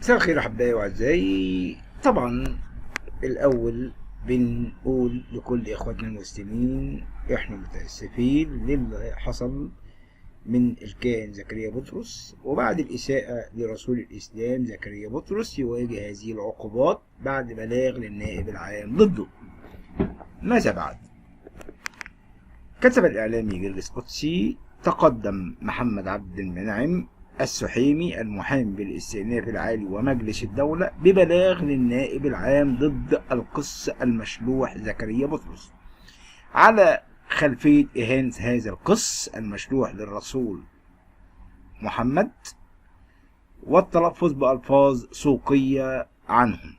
مساء الخير أحبائي وأعزائي. طبعا الأول بنقول لكل إخواتنا المسلمين إحنا متأسفين للي حصل من الكاهن زكريا بطرس، وبعد الإساءة لرسول الإسلام زكريا بطرس يواجه هذه العقوبات بعد بلاغ للنائب العام ضده. ماذا بعد؟ كتب الإعلامي جرجس قدسي: تقدم محمد عبد المنعم السحيمي المحامي بالاستئناف العالي ومجلس الدولة ببلاغ للنائب العام ضد القس المشلوح زكريا بطرس على خلفية إهانة هذا القس المشلوح للرسول محمد والتلفظ بألفاظ سوقية عنهم.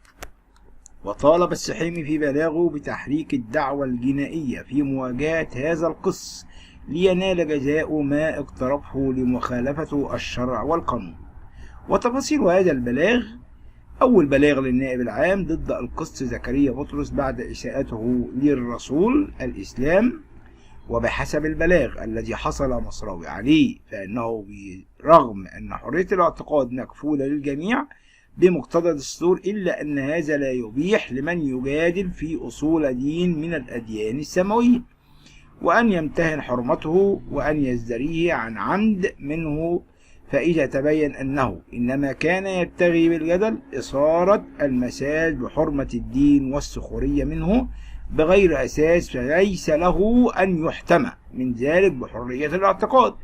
وطالب السحيمي في بلاغه بتحريك الدعوى الجنائية في مواجهة هذا القس لينال جزاء ما اقترفه لمخالفة الشرع والقانون. وتفاصيل هذا البلاغ: أول بلاغ للنائب العام ضد القس زكريا بطرس بعد إساءته للرسول الإسلام. وبحسب البلاغ الذي حصل مصراوي عليه فإنه برغم أن حرية الاعتقاد مكفولة للجميع بمقتضى الدستور، إلا أن هذا لا يبيح لمن يجادل في أصول دين من الأديان السماوية وأن يمتهن حرمته وأن يزدريه عن عمد منه، فإذا تبين أنه إنما كان يبتغي بالجدل إثارة المساس بحرمة الدين والسخرية منه بغير أساس، فليس له أن يحتمى من ذلك بحرية الاعتقاد.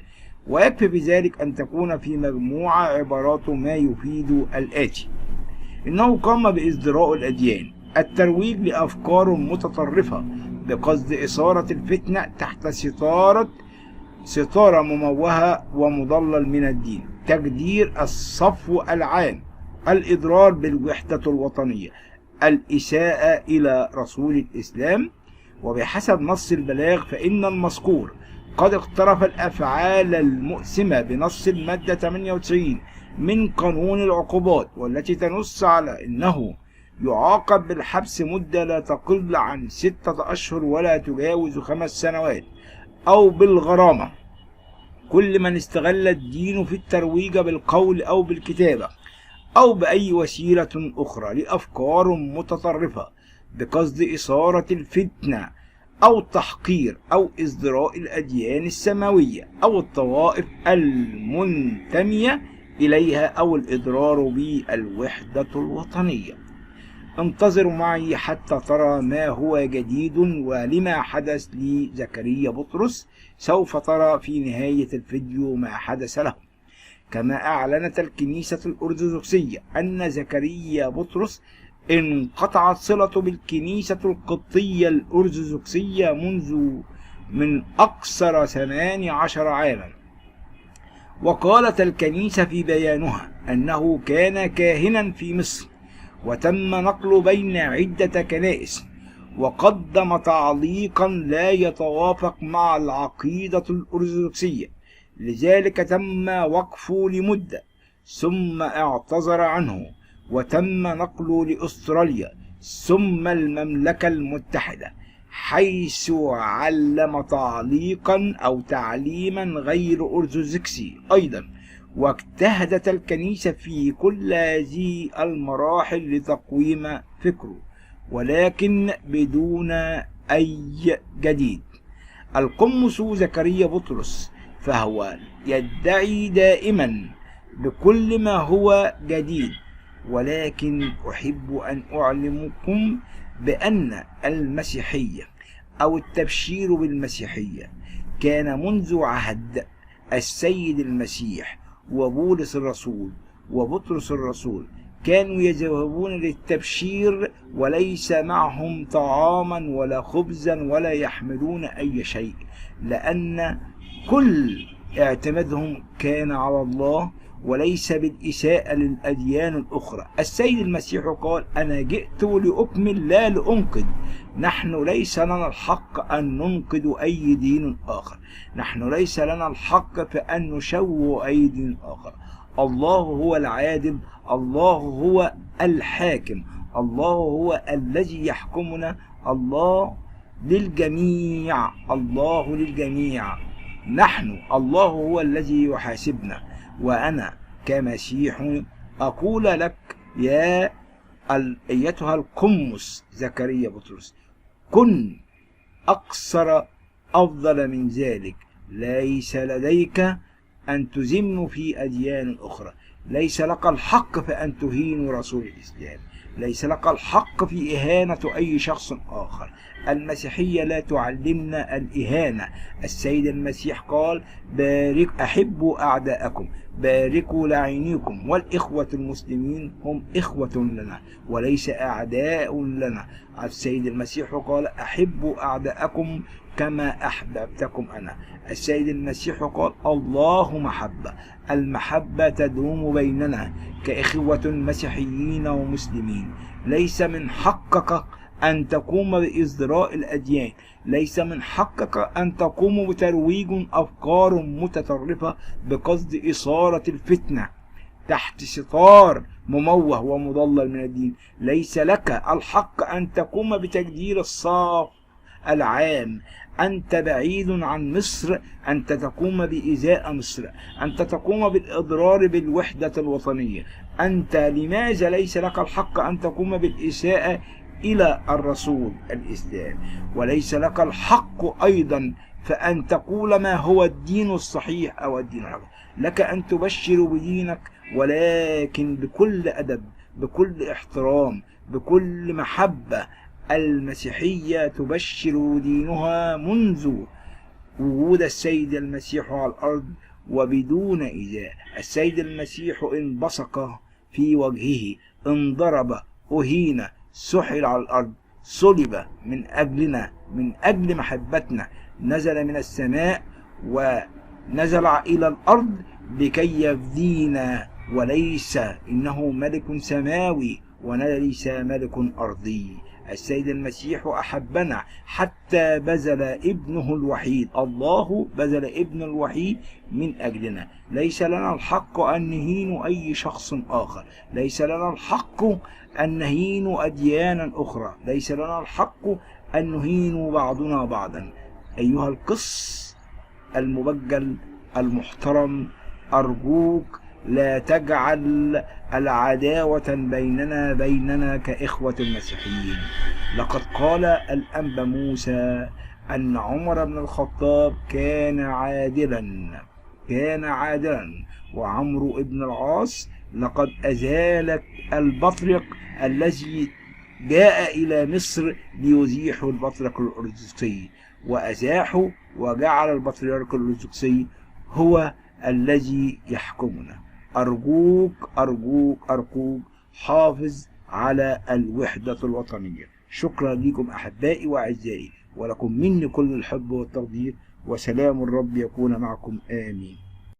ويكفي بذلك أن تكون في مجموعة عباراته ما يفيد الآتي: إنه قام بازدراء الأديان، الترويج لأفكار متطرفة بقصد إثارة الفتنة تحت ستارة مموهة ومضلل من الدين، تجدير الصفو العام، الإضرار بالوحدة الوطنية، الإساءة إلى رسول الإسلام. وبحسب نص البلاغ فإن المذكور قد اقترف الأفعال المؤثمة بنص المادة 98 من قانون العقوبات، والتي تنص على أنه يعاقب بالحبس مدة لا تقل عن 6 أشهر ولا تجاوز 5 سنوات، أو بالغرامة كل من استغل الدين في الترويج بالقول أو بالكتابة أو بأي وسيلة أخرى لأفكار متطرفة بقصد إثارة الفتنة أو التحقير أو ازدراء الأديان السماوية أو الطوائف المنتمية إليها أو الإضرار بالوحدة الوطنية. انتظروا معي حتى ترى ما هو جديد ولما حدث لزكريا بطرس. سوف ترى في نهاية الفيديو ما حدث له. كما أعلنت الكنيسة الأرثوذكسية أن زكريا بطرس انقطعت صلته بالكنيسة القبطية الأرثوذكسية من أكثر 18 عاما. وقالت الكنيسة في بيانها أنه كان كاهنا في مصر وتم نقله بين عدة كنائس، وقدم تعليقا لا يتوافق مع العقيدة الأرثوذكسية، لذلك تم وقفه لمدة ثم اعتذر عنه وتم نقله لأستراليا ثم المملكة المتحدة، حيث علم تعليقا أو تعليما غير أرثوذكسي أيضا. واجتهدت الكنيسة في كل هذه المراحل لتقويم فكره، ولكن بدون أي جديد. القمص زكريا بطرس فهو يدعي دائما بكل ما هو جديد، ولكن أحب أن أعلمكم بأن المسيحية أو التبشير بالمسيحية كان منذ عهد السيد المسيح وبولس الرسول وبطرس الرسول، كانوا يذهبون للتبشير وليس معهم طعاما ولا خبزا ولا يحملون أي شيء، لأن كل اعتمادهم كان على الله وليس بالإساءة للأديان الأخرى. السيد المسيح قال: أنا جئت لأكمل لا لأنقذ. نحن ليس لنا الحق أن ننقذ أي دين آخر، نحن ليس لنا الحق في أن نشوه أي دين آخر. الله هو العادل، الله هو الحاكم، الله هو الذي يحكمنا، الله للجميع، الله للجميع. نحن الله هو الذي يحاسبنا. وأنا كمسيح أقول لك يا أيتها القمص زكريا بطرس، كن أكثر أفضل من ذلك، ليس لديك أن تذم في أديان أخرى، ليس لك الحق في أن تهين رسول الإسلام، ليس لك الحق في إهانة أي شخص آخر. المسيحية لا تعلمنا الإهانة. السيد المسيح قال أحبوا أعداءكم، باركوا لعينيكم، والإخوة المسلمين هم إخوة لنا وليس أعداء لنا. السيد المسيح قال أحبوا أعداءكم كما أحببتكم أنا. السيد المسيح قال الله محبة، المحبة تدوم بيننا كإخوة مسيحيين ومسلمين. ليس من حقك أن تقوم بإزدراء الأديان، ليس من حقك أن تقوم بترويج أفكار متطرفة بقصد إثارة الفتنة تحت ستار مموه ومضلل من الدين. ليس لك الحق أن تقوم بتجدير الصاف العام. أنت بعيد عن مصر، أنت تقوم بإيذاء مصر، أنت تقوم بالإضرار بالوحدة الوطنية. أنت لماذا ليس لك الحق أن تقوم بالإساءة إلى الرسول الإسلام؟ وليس لك الحق أيضا فأن تقول ما هو الدين الصحيح أو الدين الحق. لك أن تبشر بدينك، ولكن بكل أدب، بكل احترام، بكل محبة. المسيحية تبشر دينها منذ وجود السيد المسيح على الأرض وبدون إيذاء. السيد المسيح إن بصق في وجهه، انضرب، أهين، سحل على الأرض، صلب من أجلنا، من أجل محبتنا، نزل من السماء ونزل إلى الأرض لكي يفدينا، وليس إنه ملك سماوي وليس ملك أرضي. السيد المسيح أحبنا حتى بذل ابنه الوحيد. الله بذل ابنه الوحيد من أجلنا. ليس لنا الحق أن نهين أي شخص آخر، ليس لنا الحق أن نهين أديانا أخرى، ليس لنا الحق أن نهين بعضنا بعضا. أيها القس المبجل المحترم، أرجوك لا تجعل العداوة بيننا كإخوة المسيحيين. لقد قال الأنبا موسى أن عمر بن الخطاب كان عادلا، وعمرو بن العاص لقد أزال البطرك الذي جاء إلى مصر ليزيح البطرك الأرثوذكسي، وأزاحه وجعل البطريرك الأرثوذكسي هو الذي يحكمنا. أرجوك أرجوك أرجوك حافظ على الوحدة الوطنية. شكرا لكم أحبائي وأعزائي، ولكم مني كل الحب والتقدير، وسلام الرب يكون معكم. آمين.